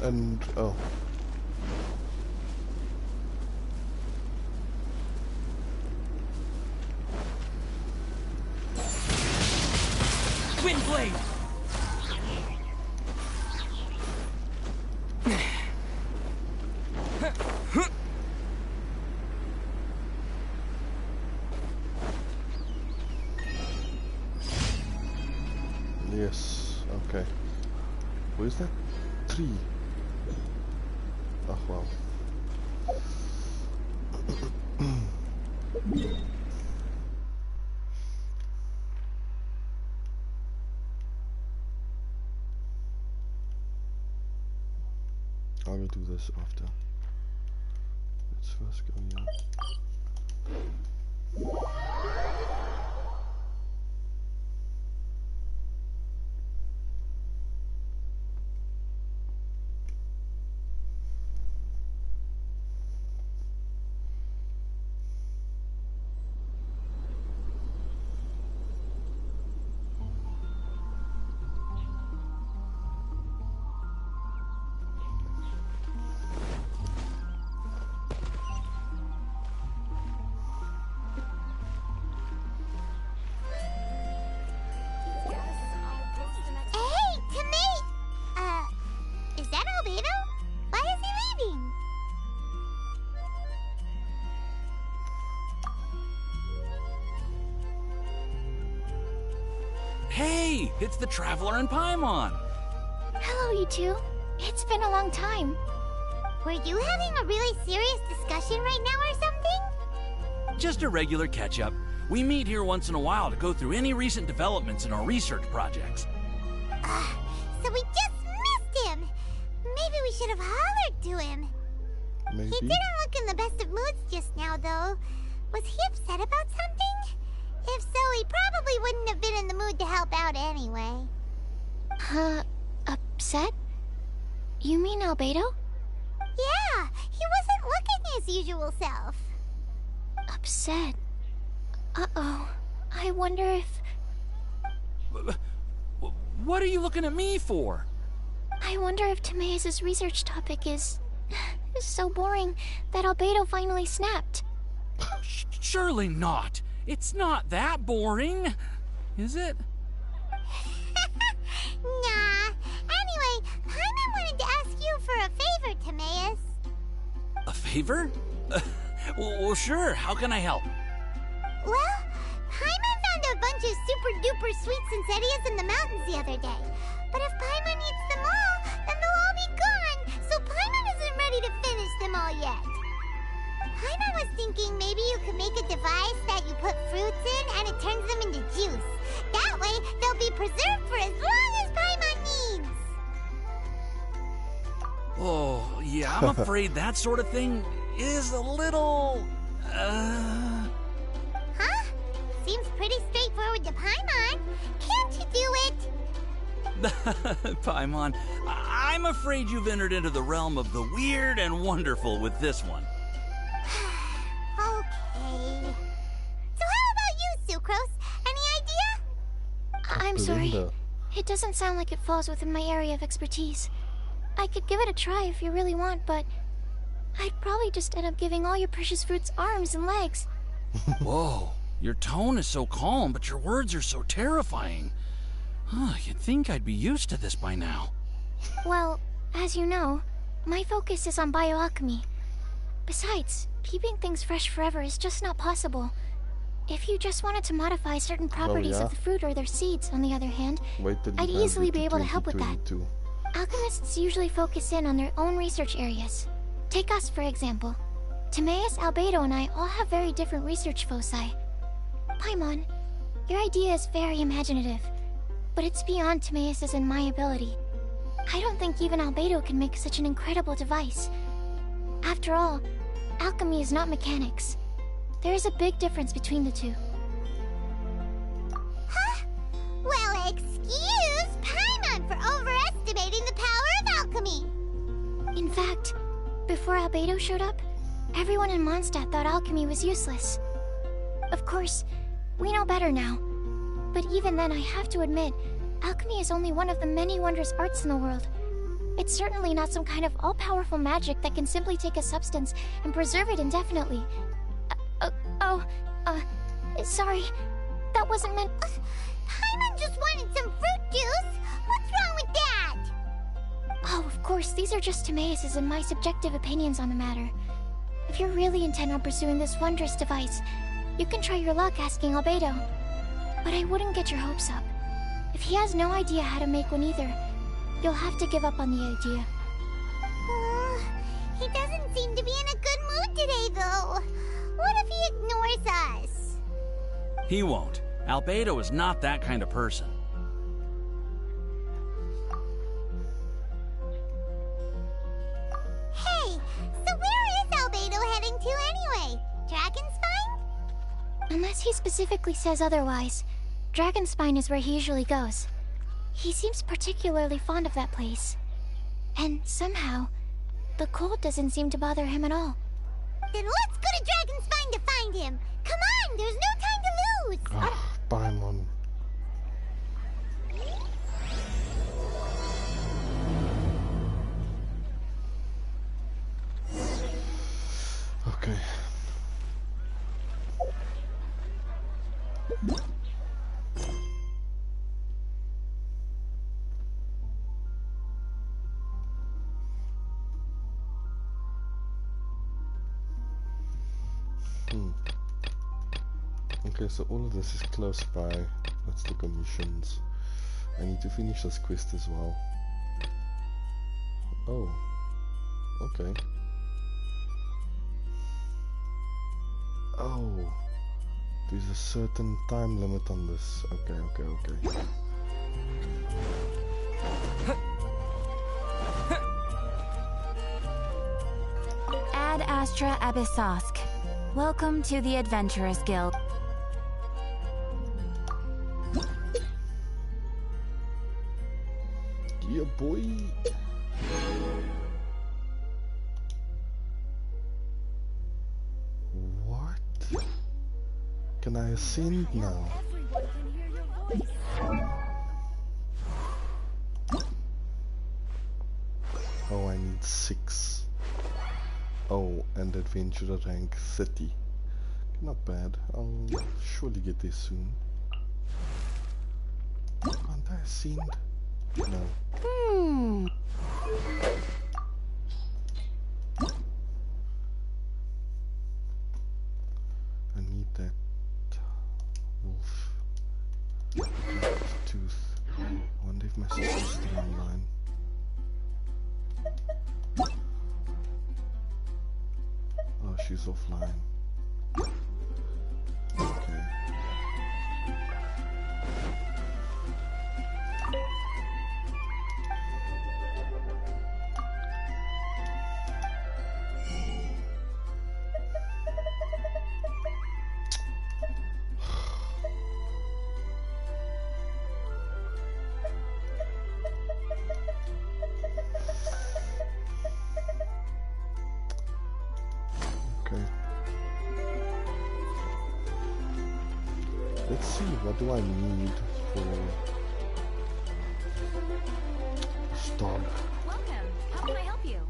And oh, Wind blade. yes, okay. Where's that tree? Oh well. I will do this after. Let's first go here. Hey, it's the Traveler and Paimon. Hello, you two. It's been a long time. Were you having a really serious discussion right now or something? Just a regular catch-up. We meet here once in a while to go through any recent developments in our research projects. So we just missed him! Maybe we should have hollered to him. Maybe. He didn't look in the best of moods just now, though. Was he upset about something? If so, he probably wouldn't have been in the mood to help out anyway. Upset? You mean Albedo? Yeah, he wasn't looking his usual self. Upset. Uh-oh. I wonder if... What are you looking at me for? I wonder if Timaeus' research topic is so boring that Albedo finally snapped. Surely not. It's not that boring, is it? Nah. Anyway, Paimon wanted to ask you for a favor, Timaeus. A favor? Well, sure. How can I help? Well, Paimon found a bunch of super-duper sweet Sincerias in the mountains the other day. But if Paimon eats them all, then they'll all be gone, so Paimon isn't ready all yet. Paimon was thinking maybe you could make a device that you put fruits in and it turns them into juice. That way, they'll be preserved for as long as Paimon needs. Oh, yeah, I'm afraid that sort of thing is a little... Huh? Seems pretty straightforward to Paimon. Can't you do it? Paimon, I'm afraid you've entered into the realm of the weird and wonderful with this one. Okay. So how about you, Sucrose? Any idea? I'm sorry. It doesn't sound like it falls within my area of expertise. I could give it a try if you really want, but I'd probably just end up giving all your precious fruits arms and legs. Whoa, your tone is so calm, but your words are so terrifying. You'd think I'd be used to this by now. Well, as you know, my focus is on bioalchemy. Besides, keeping things fresh forever is just not possible. If you just wanted to modify certain properties of the fruit or their seeds, on the other hand, I'd easily be able to help with that. Alchemists usually focus in on their own research areas. Take us, for example. Timaeus, Albedo, and I all have very different research foci. Paimon, your idea is very imaginative, but it's beyond Timaeus' and my ability. I don't think even Albedo can make such an incredible device. After all, alchemy is not mechanics. There is a big difference between the two. Huh? Well, excuse Paimon for overestimating the power of alchemy. In fact, before Albedo showed up, everyone in Mondstadt thought alchemy was useless. Of course, we know better now. But even then, I have to admit, alchemy is only one of the many wondrous arts in the world. It's certainly not some kind of all-powerful magic that can simply take a substance and preserve it indefinitely. Sorry. That wasn't meant... Paimon just wanted some fruit juice. What's wrong with that? Oh, of course, these are just Timaeus' and my subjective opinions on the matter. If you're really intent on pursuing this wondrous device, you can try your luck asking Albedo. But I wouldn't get your hopes up. If he has no idea how to make one either, you'll have to give up on the idea. He doesn't seem to be in a good mood today, though. What if he ignores us? He won't. Albedo is not that kind of person. Hey, so where is Albedo heading to anyway? Dragonspine? Unless he specifically says otherwise, Dragonspine is where he usually goes. He seems particularly fond of that place. And somehow, the cold doesn't seem to bother him at all. Then let's go to Dragonspine to find him. Come on, there's no time to lose. Paimon. Okay. Okay, so all of this is close by. Let's look at missions. I need to finish this quest as well. Oh. Okay. Oh. There's a certain time limit on this. Okay. Ad Astra Abyssosk. Welcome to the Adventurers Guild. Yeah, boy. What? Can I ascend now? Oh, I need 6. Oh, and adventurer rank 30. Not bad. I'll surely get there soon. Can't I ascend? No. I need that wolf tooth. I wonder if my sister's still online. is offline. Okay. Let's see, what do I need for stock? Welcome. How can I help you?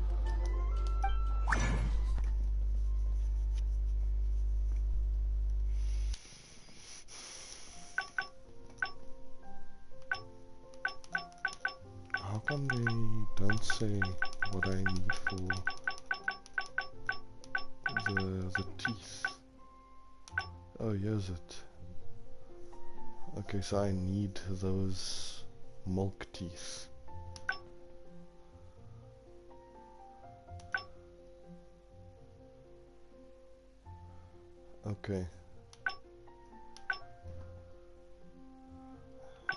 How come they don't say what I need for the teeth? Oh, here's it. Okay, so I need those milk teeth. Okay.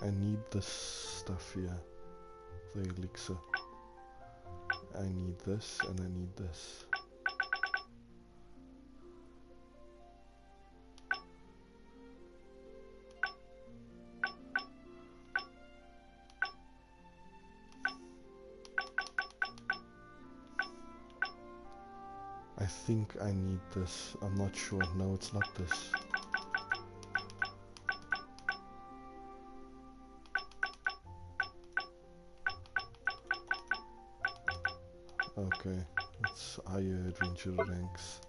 I need this stuff here. The elixir. I need this and I need this. I think I need this. I'm not sure. No, it's not this. Okay, it's higher adventure ranks.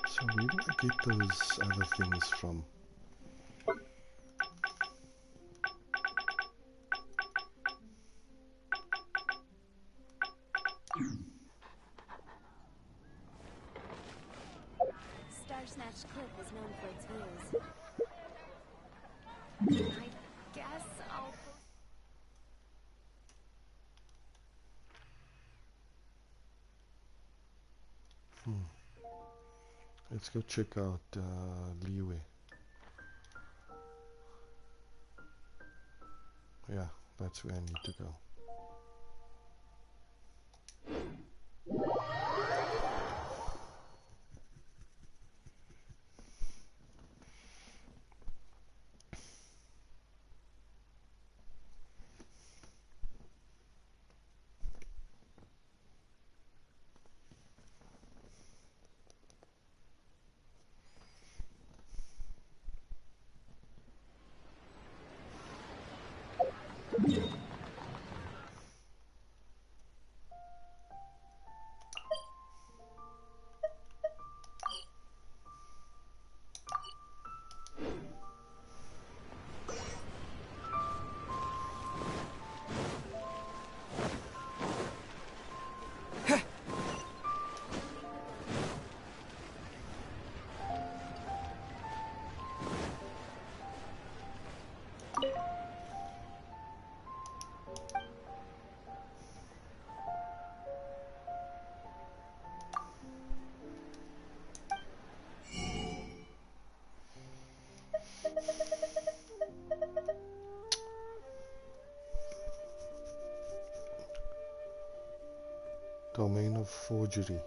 So where do I get those other things from? Snatch Cliff is known for its views. I guess I'll Let's go check out Leeway. Yeah, that's where I need to go. Domain of forgery.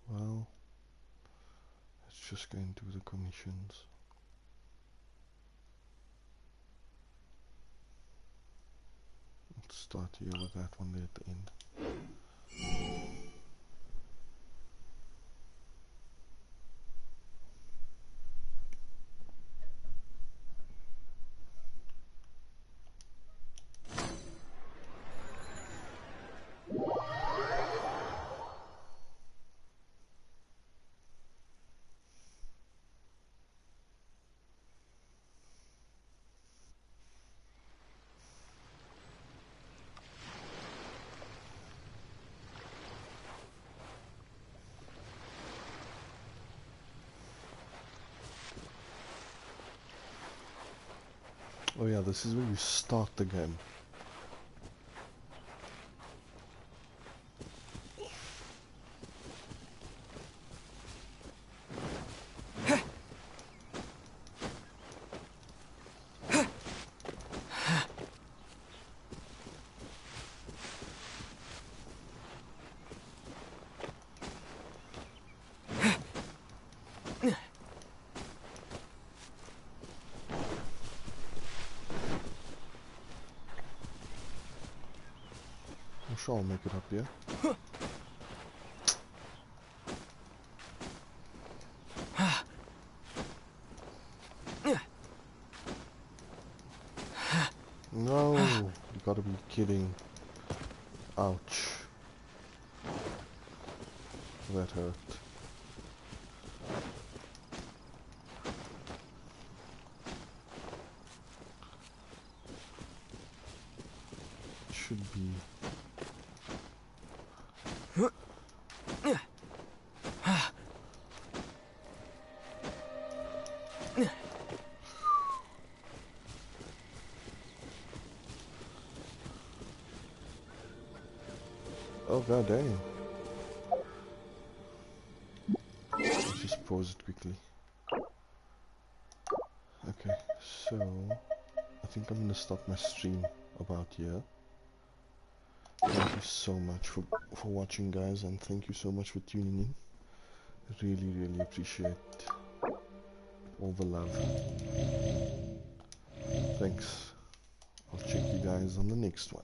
Well, let's just go into the commissions. start here with that one there at the end. Oh yeah, this is where you start the game. I'm sure I'll make it up here. No, you gotta be kidding. Ouch. That hurt. It should be. Oh god damn. Let's just pause it quickly. Okay, so I think I'm gonna stop my stream about here. Thank you so much for watching, guys, and thank you so much for tuning in. Really appreciate all the love. Thanks. I'll check you guys on the next one.